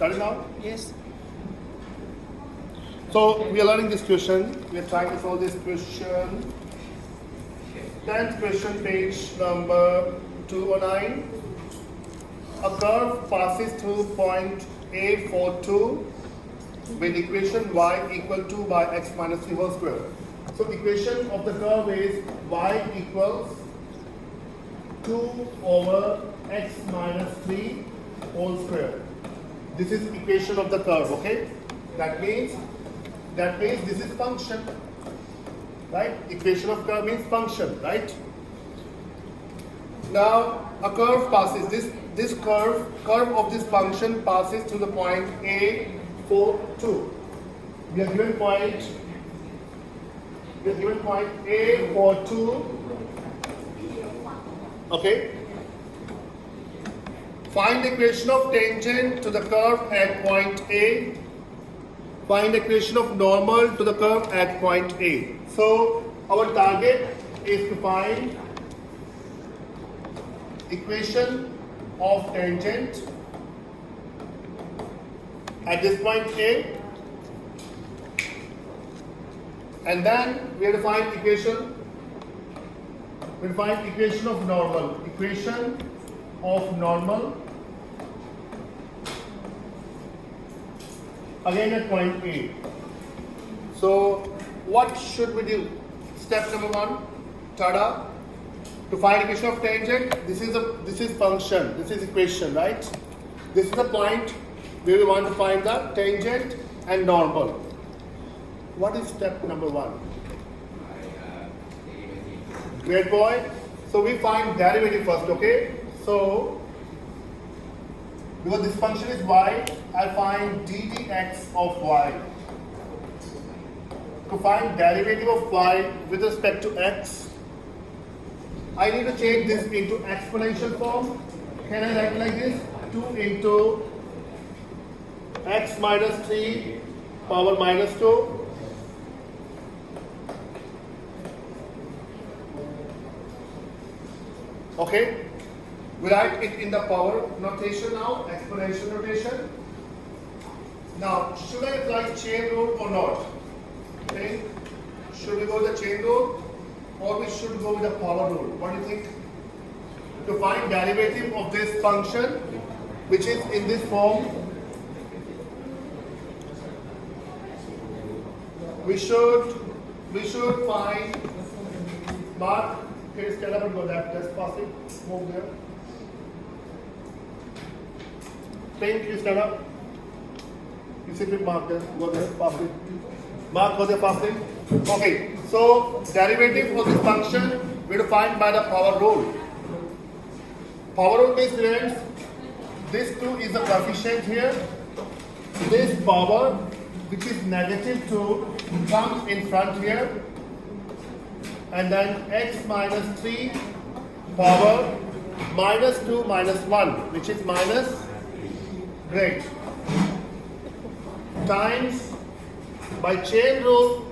Got it now? Yes. So we are learning this question. We are trying to solve this question. 10th question, page number 209. A curve passes through point A42 with equation y equal to by x minus 3 whole square. So the equation of the curve is y equals 2 over x minus 3 whole square. This is equation of the curve, okay? That means this is function, right? Equation of curve means function, right? Now a curve passes, this curve of this function passes to the point A42. We are given point A42. Okay. Find the equation of tangent to the curve at point A. Find the equation of normal to the curve at point A. So our target is to find equation of tangent at this point A, and then we have to find equation. We'll find equation of normal. Equation of normal again at point A. So what should we do? Step number 1, tada. To find equation of tangent, this is function, this is equation, right? This is the point where we want to find the tangent and normal. What is step number 1? Great boy. So we find derivative first, okay? So because this function is y, I find d dx of y. To find derivative of y with respect to x, I need to change this into exponential form. Can I write like this? 2 into x minus 3 power minus 2. Okay? We write it in the power notation now, exponential notation. Now, should I apply chain rule or not? Okay? Should we go with the chain rule or we should go with the power rule? What do you think? To find derivative of this function, which is in this form, we should find Mark. Okay, stand up and go left. Just pass it. Move there. Pink, you stand up. You sit with Mark there. Go there. Pass it. Mark, go there. Pass it. Okay. So derivative of this function we have to find by the power rule. Power rule means students, this 2 is the coefficient here. This power, which is negative 2, comes in front here. And then x minus 3 power minus 2 minus 1, which is minus, great, times by chain rule,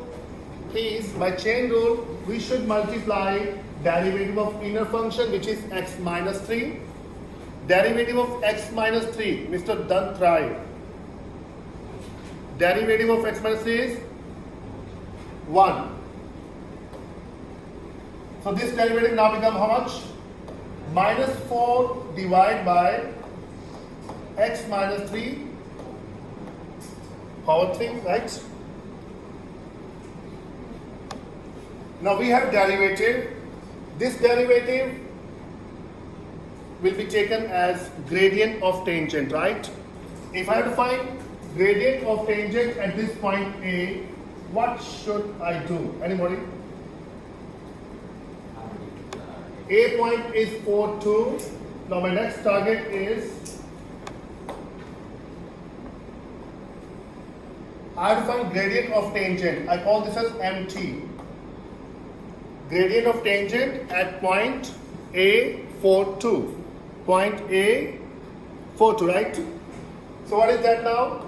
please, by chain rule, we should multiply derivative of inner function, which is x minus 3. Derivative of x minus 3, Mr. Dantrai. Derivative of x minus 3 is 1. So this derivative now becomes how much? Minus 4 divided by x minus 3 power 3, right? Now we have derivative. This derivative will be taken as gradient of tangent, right? If I have to find gradient of tangent at this point A, what should I do? Anybody? A point is 4, 2. Now my next target is, I have to find gradient of tangent. I call this as MT. Gradient of tangent at point A42. Point A42, right? So what is that now?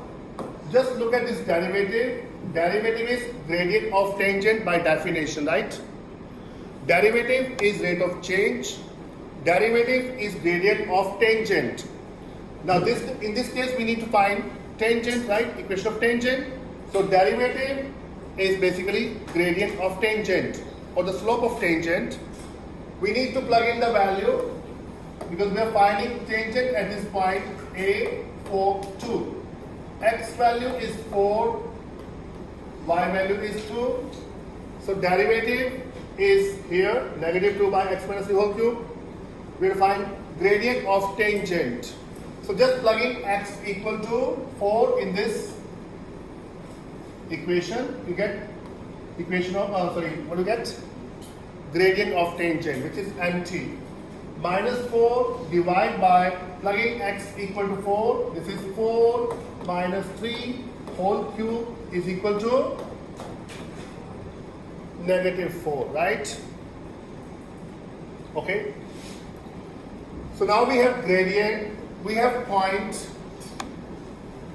Just look at this derivative. Derivative is gradient of tangent by definition, right? Derivative is rate of change. Derivative is gradient of tangent. Now in this case we need to find tangent, right? Equation of tangent. So derivative is basically gradient of tangent or the slope of tangent. We need to plug in the value because we are finding tangent at this point A, 4, 2. X value is 4, y value is 2. So derivative is here, negative 2 by x minus 3 whole cube. We will find gradient of tangent. So just plugging x equal to 4 in this equation, you get equation of, what do you get? Gradient of tangent, which is mt. Minus 4 divide by plugging x equal to 4. This is 4 minus 3 whole cube is equal to negative 4, right? Okay. So now we have gradient, we have point.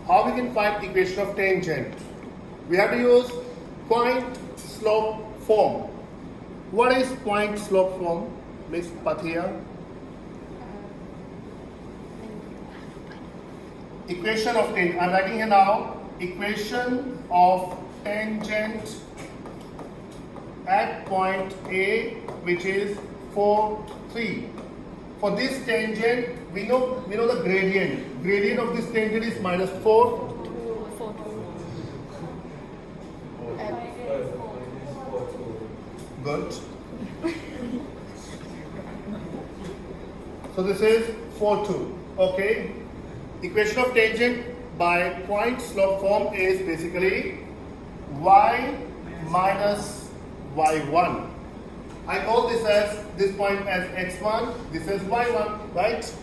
How we can find equation of tangent? We have to use point slope form. What is point slope form, Miss Pathia? Equation of tangent. I'm writing here now. Equation of tangent at point A, which is 4, 3. For this tangent, we know the gradient. Gradient of this tangent is minus 4. Good. So this is 4, 2. Okay. Equation of tangent by point slope form is basically y minus y1. I call this point as x1, this is y1, right?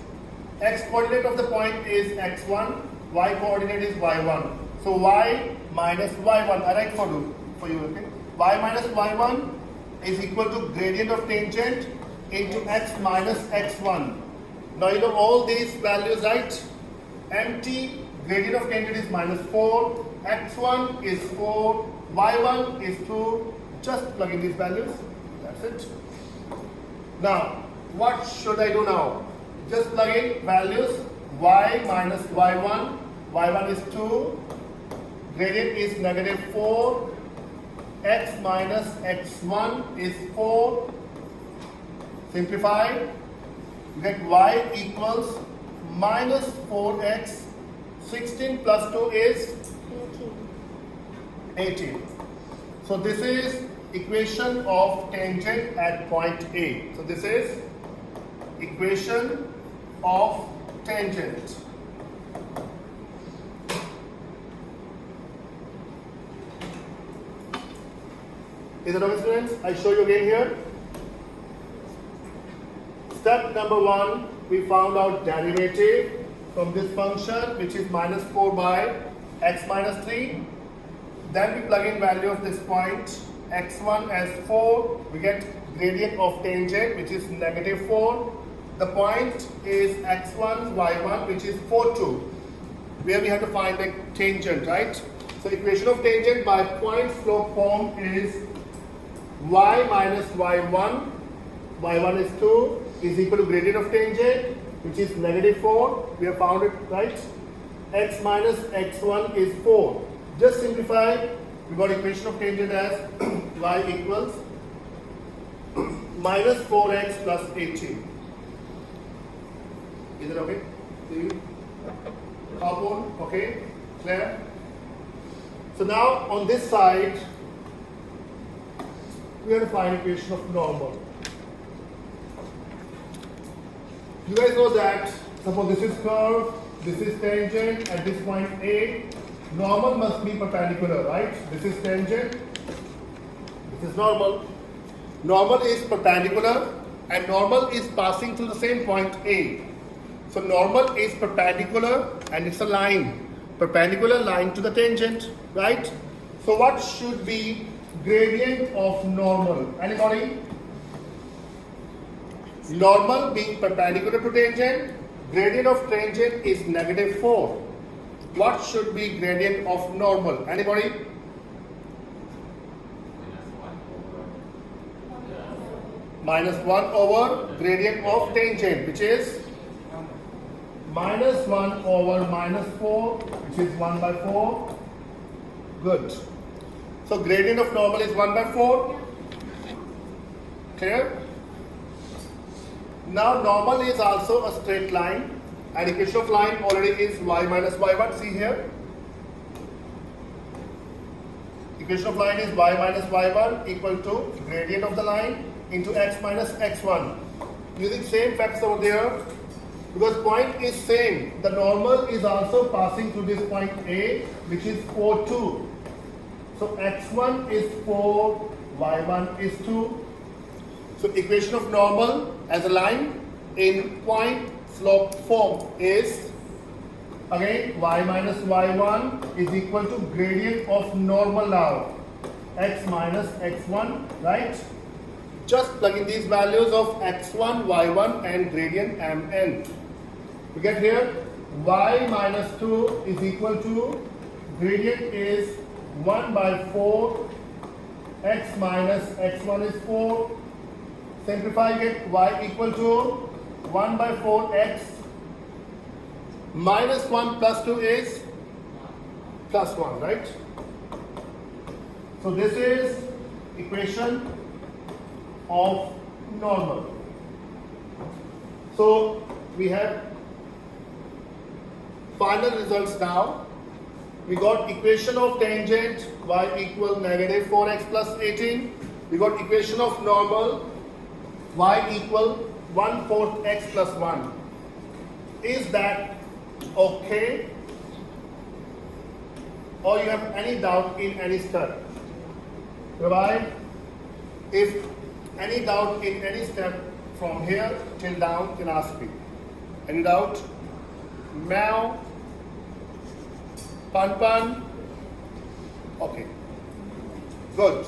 X coordinate of the point is x1, y coordinate is y1. So y minus y1, I write for you, okay? Y minus y1 is equal to gradient of tangent into x minus x1. Now you know all these values, right? Mt, gradient of tangent is minus 4, x1 is 4, y1 is 2. Just plug in these values. That's it. Now, what should I do now? Just plug in values. Y minus y1. y1 is 2. Gradient is negative 4. X minus x1 is 4. Simplify. You get y equals minus 4x. 16 plus 2 is 18. So this is equation of tangent at point A. So this is equation of tangent. Is it okay, students? I show you again here. Step number 1, we found out derivative from this function, which is minus 4 by x minus 3. Then we plug in value of this point x1 as 4. We get gradient of tangent, which is negative 4. The point is x1 y1, which is 4, 2, where we have to find the tangent, right? So equation of tangent by point slope form is y minus y1. y1 is 2 is equal to gradient of tangent, which is negative 4. We have found it, right? X minus x1 is 4. Just simplify. We got equation of tangent as y equals minus 4x plus 18. Is it okay? Compound, okay? Clear? So now on this side, we have to find equation of normal. You guys know that, suppose this is curve, this is tangent at this point A. Normal must be perpendicular, right? This is tangent, this is normal. Normal is perpendicular and normal is passing through the same point A. So normal is perpendicular and it's a line, perpendicular line to the tangent, right? So what should be gradient of normal? Anybody? Normal being perpendicular to tangent, gradient of tangent is negative 4. What should be gradient of normal? Anybody? Minus 1 over gradient of tangent, which is minus 1 over minus 4, which is 1 by 4. Good. So gradient of normal is 1 by 4. Clear? Now normal is also a straight line, and equation of line already is y minus y1. See here. Equation of line is y minus y1 equal to gradient of the line into x minus x1. Using same facts over there, because point is same. The normal is also passing through this point A, which is 4, 2. So x1 is 4, y1 is 2. So equation of normal as a line in point slope form is again y minus y1 is equal to gradient of normal now, x minus x1, right? Just plug in these values of x1, y1 and gradient mn. We get here y minus 2 is equal to gradient is 1 by 4, x minus x1 is 4. Simplify, get y equal to 1 by 4x minus 1 plus 2 is plus 1, right? So this is equation of normal. So we have final results now. We got equation of tangent y equal negative 4x plus 18. We got equation of normal y equal 1/4 x plus 1. Is that okay? Or you have any doubt in any step? Right? If any doubt in any step from here till down, can ask me. Any doubt? Meow? Pan pan? Okay. Good.